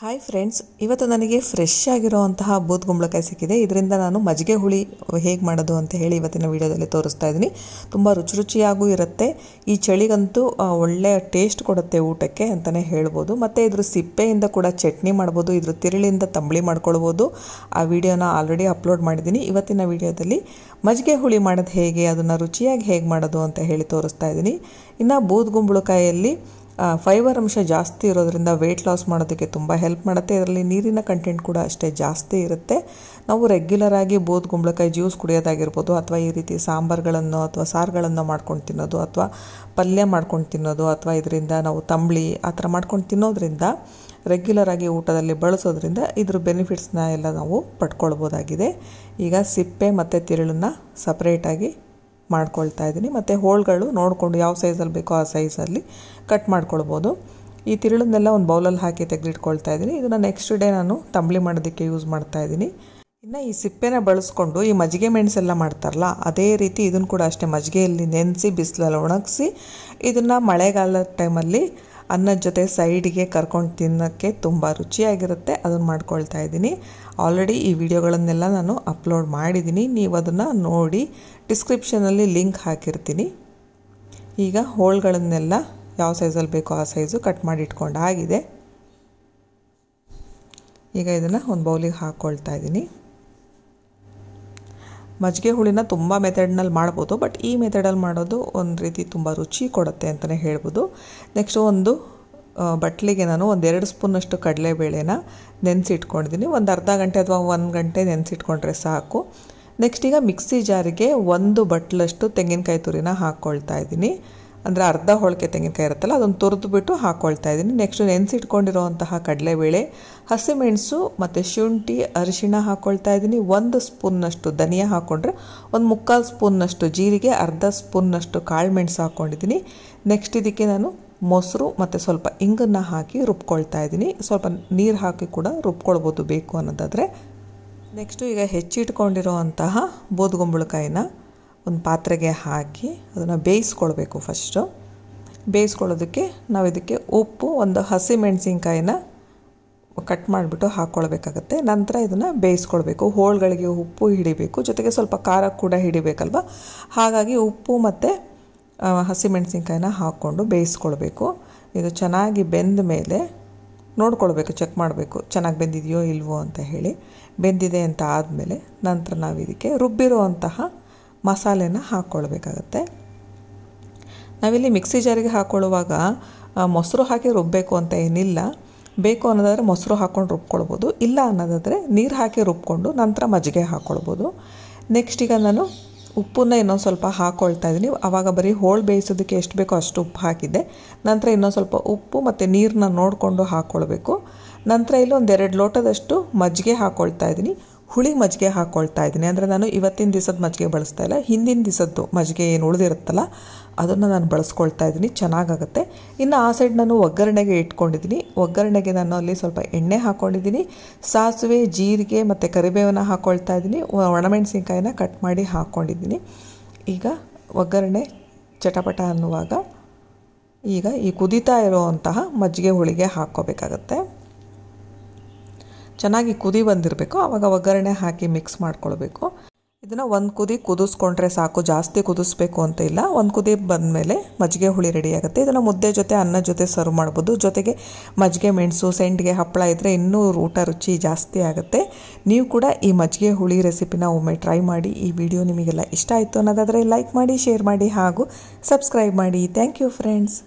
Hi friends, ಇವತ್ತು ನನಗೆ fresh ಆಗಿರೋಂತಹ ಬೂದ್ಗುಂಬಳಕಾಯಿ ಸಿಕ್ಕಿದೆ. ಇದರಿಂದ ನಾನು ಮಜ್ಜಿಗೆ ಹುಳಿ ಹೇಗೆ ಮಾಡೋದು ಅಂತ ಹೇಳಿ ಇವತ್ತಿನ ವಿಡಿಯೋದಲ್ಲಿ ತೋರಿಸ್ತಾ ಇದ್ದೀನಿ. ತುಂಬ ರುಚಿಯಾಗೂ ಇರುತ್ತೆ. ಈ ಚಳಿಗಂತೂ ಒಳ್ಳೆಯ ಟೇಸ್ಟ್ ಕೊಡುತ್ತೆ ಊಟಕ್ಕೆ ಅಂತಲೇ ಹೇಳ್ಬೋದು. ಮತ್ತು ಇದ್ರ ಸಿಪ್ಪೆಯಿಂದ ಕೂಡ ಚಟ್ನಿ ಮಾಡ್ಬೋದು, ಇದ್ರ ತಿರುಳಿಂದ ತಂಬಳಿ ಮಾಡ್ಕೊಳ್ಬೋದು. ಆ ವಿಡಿಯೋನ ಆಲ್ರೆಡಿ ಅಪ್ಲೋಡ್ ಮಾಡಿದ್ದೀನಿ. ಇವತ್ತಿನ ವಿಡಿಯೋದಲ್ಲಿ ಮಜ್ಜಿಗೆ ಹುಳಿ ಮಾಡೋದು ಹೇಗೆ, ಅದನ್ನು ರುಚಿಯಾಗಿ ಹೇಗೆ ಮಾಡೋದು ಅಂತ ಹೇಳಿ ತೋರಿಸ್ತಾ ಇದ್ದೀನಿ. ಇನ್ನು ಬೂದ್ಗುಂಬಳಕಾಯಲ್ಲಿ ಫೈಬರ್ ಅಂಶ ಜಾಸ್ತಿ ಇರೋದ್ರಿಂದ ವೆಯ್ಟ್ ಲಾಸ್ ಮಾಡೋದಕ್ಕೆ ತುಂಬ ಹೆಲ್ಪ್ ಮಾಡುತ್ತೆ. ಇದರಲ್ಲಿ ನೀರಿನ ಕಂಟೆಂಟ್ ಕೂಡ ಅಷ್ಟೇ ಜಾಸ್ತಿ ಇರುತ್ತೆ. ನಾವು ರೆಗ್ಯುಲರಾಗಿ ಬೂದ್ಗುಂಬಳಕಾಯಿ ಜ್ಯೂಸ್ ಕುಡಿಯೋದಾಗಿರ್ಬೋದು, ಅಥವಾ ಈ ರೀತಿ ಸಾಂಬಾರುಗಳನ್ನು ಅಥವಾ ಸಾರುಗಳನ್ನು ಮಾಡ್ಕೊಂಡು ತಿನ್ನೋದು, ಅಥವಾ ಪಲ್ಯ ಮಾಡ್ಕೊಂಡು ತಿನ್ನೋದು, ಅಥವಾ ಇದರಿಂದ ನಾವು ತಂಬಳಿ ಆ ಥರ ಮಾಡ್ಕೊಂಡು ತಿನ್ನೋದ್ರಿಂದ, ರೆಗ್ಯುಲರಾಗಿ ಊಟದಲ್ಲಿ ಬಳಸೋದ್ರಿಂದ ಇದ್ರ ಬೆನಿಫಿಟ್ಸ್ನ ಎಲ್ಲ ನಾವು ಪಡ್ಕೊಳ್ಬೋದಾಗಿದೆ. ಈಗ ಸಿಪ್ಪೆ ಮತ್ತು ತಿರುಳನ್ನು ಸಪ್ರೇಟಾಗಿ ಮಾಡ್ಕೊಳ್ತಾ ಇದ್ದೀನಿ. ಮತ್ತು ಹೋಳುಗಳು ನೋಡಿಕೊಂಡು ಯಾವ ಸೈಜಲ್ಲಿ ಬೇಕೋ ಆ ಸೈಜಲ್ಲಿ ಕಟ್ ಮಾಡ್ಕೊಳ್ಬೋದು. ಈ ತಿರುಳನ್ನೆಲ್ಲ ಒಂದು ಬೌಲಲ್ಲಿ ಹಾಕಿ ತೆಗೆದಿಟ್ಕೊಳ್ತಾ ಇದ್ದೀನಿ. ಇದನ್ನು ನೆಕ್ಸ್ಟ್ ಡೇ ನಾನು ತಂಬಳಿ ಮಾಡೋದಕ್ಕೆ ಯೂಸ್ ಮಾಡ್ತಾ ಇದ್ದೀನಿ. ಇನ್ನು ಈ ಸಿಪ್ಪೆನ ಬಳಸ್ಕೊಂಡು ಈ ಮಜ್ಜಿಗೆ ಮೆಣಸೆಲ್ಲ ಮಾಡ್ತಾರಲ್ಲ, ಅದೇ ರೀತಿ ಇದನ್ನು ಕೂಡ ಅಷ್ಟೇ ಮಜ್ಜಿಗೆಯಲ್ಲಿ ನೆನೆಸಿ ಬಿಸಿಲಲ್ಲಿ ಒಣಗಿಸಿ ಇದನ್ನು ಮಳೆಗಾಲದ ಟೈಮಲ್ಲಿ ಅನ್ನದ ಜೊತೆ ಸೈಡಿಗೆ ಕರ್ಕೊಂಡು ತಿನ್ನೋಕ್ಕೆ ತುಂಬ ರುಚಿಯಾಗಿರುತ್ತೆ. ಅದನ್ನು ಮಾಡ್ಕೊಳ್ತಾ ಇದ್ದೀನಿ. ಆಲ್ರೆಡಿ ಈ ವಿಡಿಯೋಗಳನ್ನೆಲ್ಲ ನಾನು ಅಪ್ಲೋಡ್ ಮಾಡಿದ್ದೀನಿ, ನೀವು ಅದನ್ನು ನೋಡಿ. ಡಿಸ್ಕ್ರಿಪ್ಷನಲ್ಲಿ ಲಿಂಕ್ ಹಾಕಿರ್ತೀನಿ. ಈಗ ಹೋಳುಗಳನ್ನೆಲ್ಲ ಯಾವ ಸೈಜಲ್ಲಿ ಬೇಕೋ ಆ ಸೈಜು ಕಟ್ ಮಾಡಿ ಇಟ್ಕೊಂಡಾಗಿದೆ. ಈಗ ಇದನ್ನು ಒಂದು ಬೌಲಿಗೆ ಹಾಕ್ಕೊಳ್ತಾ ಇದ್ದೀನಿ. ಮಜ್ಜಿಗೆ ಹುಳಿನ ತುಂಬ ಮೆಥಡ್ನಲ್ಲಿ ಮಾಡ್ಬೋದು, ಬಟ್ ಈ ಮೆಥಡಲ್ಲಿ ಮಾಡೋದು ಒಂದು ರೀತಿ ತುಂಬ ರುಚಿ ಕೊಡುತ್ತೆ ಅಂತಲೇ ಹೇಳ್ಬೋದು. ನೆಕ್ಸ್ಟು ಒಂದು ಬಟ್ಲಿಗೆ ನಾನು 1-2 ಸ್ಪೂನಷ್ಟು ಕಡಲೆಬೇಳೆನ ನೆನೆಸಿಟ್ಕೊಂಡಿದ್ದೀನಿ. ಒಂದು ಅರ್ಧ ಗಂಟೆ ಅಥವಾ 1 ಗಂಟೆ ನೆನೆಸಿಟ್ಕೊಂಡ್ರೆ ಸಾಕು. ನೆಕ್ಸ್ಟ್ ಈಗ ಮಿಕ್ಸಿ ಜಾರಿಗೆ 1 ಬಟ್ಲಷ್ಟು ತೆಂಗಿನಕಾಯಿ ತುರಿನ ಹಾಕ್ಕೊಳ್ತಾ ಇದ್ದೀನಿ. ಅಂದರೆ ಅರ್ಧ ಹೋಳಿಗೆ ತೆಂಗಿನಕಾಯಿ ಇರುತ್ತಲ್ಲ, ಅದನ್ನು ತುರಿದುಬಿಟ್ಟು ಹಾಕ್ಕೊಳ್ತಾ ಇದ್ದೀನಿ. ನೆಕ್ಸ್ಟು ನೆನೆಸಿಟ್ಕೊಂಡಿರೋವಂತಹ ಕಡಲೆಬೇಳೆ, ಹಸಿಮೆಣಸು ಮತ್ತು ಶುಂಠಿ, ಅರಿಶಿಣ ಹಾಕ್ಕೊಳ್ತಾ ಇದ್ದೀನಿ. 1 ಸ್ಪೂನ್ನಷ್ಟು ಧನಿಯಾ ಹಾಕ್ಕೊಂಡ್ರೆ 1/4 ಸ್ಪೂನ್ನಷ್ಟು ಜೀರಿಗೆ, ಅರ್ಧ ಸ್ಪೂನ್ನಷ್ಟು ಕಾಳು ಮೆಣಸು ಹಾಕ್ಕೊಂಡಿದ್ದೀನಿ. ನೆಕ್ಸ್ಟ್ ಇದಕ್ಕೆ ನಾನು ಮೊಸರು ಮತ್ತು ಸ್ವಲ್ಪ ಇಂಗನ್ನು ಹಾಕಿ ರುಬ್ಕೊಳ್ತಾ ಇದ್ದೀನಿ. ಸ್ವಲ್ಪ ನೀರು ಹಾಕಿ ಕೂಡ ರುಬ್ಕೊಳ್ಬೋದು ಬೇಕು ಅನ್ನೋದಾದರೆ. ನೆಕ್ಸ್ಟು ಈಗ ಹೆಚ್ಚಿಟ್ಕೊಂಡಿರೋವಂತಹ ಬೂದ್ಗುಂಬಳಕಾಯಿನ ಒಂದು ಪಾತ್ರೆಗೆ ಹಾಕಿ ಅದನ್ನು ಬೇಯಿಸ್ಕೊಳ್ಬೇಕು. ಫಸ್ಟು ಬೇಯಿಸ್ಕೊಳ್ಳೋದಕ್ಕೆ ನಾವು ಇದಕ್ಕೆ ಉಪ್ಪು, ಒಂದು ಹಸಿಮೆಣಸಿನ್ಕಾಯಿನ ಕಟ್ ಮಾಡಿಬಿಟ್ಟು ಹಾಕ್ಕೊಳ್ಬೇಕಾಗತ್ತೆ. ನಂತರ ಇದನ್ನು ಬೇಯಿಸ್ಕೊಳ್ಬೇಕು. ಹೋಳುಗಳಿಗೆ ಉಪ್ಪು ಹಿಡಿಬೇಕು, ಜೊತೆಗೆ ಸ್ವಲ್ಪ ಖಾರ ಕೂಡ ಹಿಡಿಬೇಕಲ್ವ. ಹಾಗಾಗಿ ಉಪ್ಪು ಮತ್ತು ಹಸಿಮೆಣಸಿನ್ಕಾಯಿನ ಹಾಕ್ಕೊಂಡು ಬೇಯಿಸ್ಕೊಳ್ಬೇಕು. ಇದು ಚೆನ್ನಾಗಿ ಬೆಂದ ಮೇಲೆ ನೋಡ್ಕೊಳ್ಬೇಕು, ಚೆಕ್ ಮಾಡಬೇಕು ಚೆನ್ನಾಗಿ ಬೆಂದಿದೆಯೋ ಇಲ್ವೋ ಅಂತ ಹೇಳಿ. ಬೆಂದಿದೆ ಅಂತ ಆದಮೇಲೆ ನಂತರ ನಾವು ಇದಕ್ಕೆ ರುಬ್ಬಿರುವಂತಹ ಮಸಾಲೆನ ಹಾಕ್ಕೊಳ್ಬೇಕಾಗತ್ತೆ. ನಾವಿಲ್ಲಿ ಮಿಕ್ಸಿ ಜಾರಿಗೆ ಹಾಕ್ಕೊಳ್ಳುವಾಗ ಮೊಸರು ಹಾಕಿ ರುಬ್ಬಬೇಕು ಅಂತ ಏನಿಲ್ಲ. ಬೇಕು ಅನ್ನೋದಾದರೆ ಮೊಸರು ಹಾಕ್ಕೊಂಡು ರುಬ್ಕೊಳ್ಬೋದು, ಇಲ್ಲ ಅನ್ನೋದಾದರೆ ನೀರು ಹಾಕಿ ರುಬ್ಕೊಂಡು ನಂತರ ಮಜ್ಜಿಗೆ ಹಾಕ್ಕೊಳ್ಬೋದು. ನೆಕ್ಸ್ಟ್ ಈಗ ನಾನು ಉಪ್ಪನ್ನ ಇನ್ನೊಂದು ಸ್ವಲ್ಪ ಹಾಕ್ಕೊಳ್ತಾ ಇದ್ದೀನಿ. ಆವಾಗ ಬರೀ ಹೋಳು ಬೇಯಿಸೋದಕ್ಕೆ ಎಷ್ಟು ಬೇಕೋ ಅಷ್ಟು ಉಪ್ಪು ಹಾಕಿದ್ದೆ. ನಂತರ ಇನ್ನೊಂದು ಸ್ವಲ್ಪ ಉಪ್ಪು ಮತ್ತು ನೀರನ್ನ ನೋಡಿಕೊಂಡು ಹಾಕ್ಕೊಳ್ಬೇಕು. ನಂತರ ಇಲ್ಲಿ 1-2 ಲೋಟದಷ್ಟು ಮಜ್ಜಿಗೆ ಹಾಕ್ಕೊಳ್ತಾ ಇದ್ದೀನಿ. ಹುಳಿ ಮಜ್ಜಿಗೆ ಹಾಕ್ಕೊಳ್ತಾ ಇದ್ದೀನಿ. ಅಂದರೆ ನಾನು ಇವತ್ತಿನ ದಿವಸದ ಮಜ್ಜಿಗೆ ಬಳಸ್ತಾ ಇಲ್ಲ, ಹಿಂದಿನ ದಿವಸದ್ದು ಮಜ್ಜಿಗೆ ಏನು ಉಳಿದಿರುತ್ತಲ್ಲ ಅದನ್ನು ನಾನು ಬಳಸ್ಕೊಳ್ತಾ ಇದ್ದೀನಿ. ಚೆನ್ನಾಗಾಗುತ್ತೆ. ಇನ್ನು ಆ ಸೈಡ್ ನಾನು ಒಗ್ಗರಣೆಗೆ ಇಟ್ಕೊಂಡಿದ್ದೀನಿ. ಒಗ್ಗರಣೆಗೆ ನಾನು ಅಲ್ಲಿ ಸ್ವಲ್ಪ ಎಣ್ಣೆ ಹಾಕ್ಕೊಂಡಿದ್ದೀನಿ. ಸಾಸಿವೆ, ಜೀರಿಗೆ ಮತ್ತು ಕರಿಬೇವನ್ನ ಹಾಕ್ಕೊಳ್ತಾ ಇದ್ದೀನಿ. ಒಣಮೆಣಸಿನ್ಕಾಯಿನ ಕಟ್ ಮಾಡಿ ಹಾಕ್ಕೊಂಡಿದ್ದೀನಿ. ಈಗ ಒಗ್ಗರಣೆ ಚಟಪಟ ಅನ್ನುವಾಗ ಈಗ ಈ ಕುದೀತಾ ಇರುವಂತಹ ಮಜ್ಜಿಗೆ ಹುಳಿಗೆ ಹಾಕ್ಕೋಬೇಕಾಗತ್ತೆ. ಚೆನ್ನಾಗಿ ಕುದಿ ಬಂದಿರಬೇಕು, ಆವಾಗ ಒಗ್ಗರಣೆ ಹಾಕಿ ಮಿಕ್ಸ್ ಮಾಡ್ಕೊಳ್ಬೇಕು. ಇದನ್ನು 1 ಕುದಿ ಕುದಿಸ್ಕೊಂಡ್ರೆ ಸಾಕು, ಜಾಸ್ತಿ ಕುದಿಸ್ಬೇಕು ಅಂತ ಇಲ್ಲ. 1 ಕುದಿ ಬಂದಮೇಲೆ ಮಜ್ಜಿಗೆ ಹುಳಿ ರೆಡಿ ಆಗುತ್ತೆ. ಇದನ್ನು ಮುದ್ದೆ ಜೊತೆ, ಅನ್ನ ಜೊತೆ ಸರ್ವ್ ಮಾಡ್ಬೋದು. ಜೊತೆಗೆ ಮಜ್ಜಿಗೆ ಮೆಣಸು, ಸೆಂಡಿಗೆ ಹಪ್ಪಳ ಇದ್ದರೆ ಇನ್ನೂ ಊಟ ರುಚಿ ಜಾಸ್ತಿ ಆಗುತ್ತೆ. ನೀವು ಕೂಡ ಈ ಮಜ್ಜಿಗೆ ಹುಳಿ ರೆಸಿಪಿನ ಒಮ್ಮೆ ಟ್ರೈ ಮಾಡಿ. ಈ ವಿಡಿಯೋ ನಿಮಗೆಲ್ಲ ಇಷ್ಟ ಆಯಿತು ಅನ್ನೋದಾದರೆ ಲೈಕ್ ಮಾಡಿ, ಶೇರ್ ಮಾಡಿ ಹಾಗೂ ಸಬ್ಸ್ಕ್ರೈಬ್ ಮಾಡಿ. Thank you friends.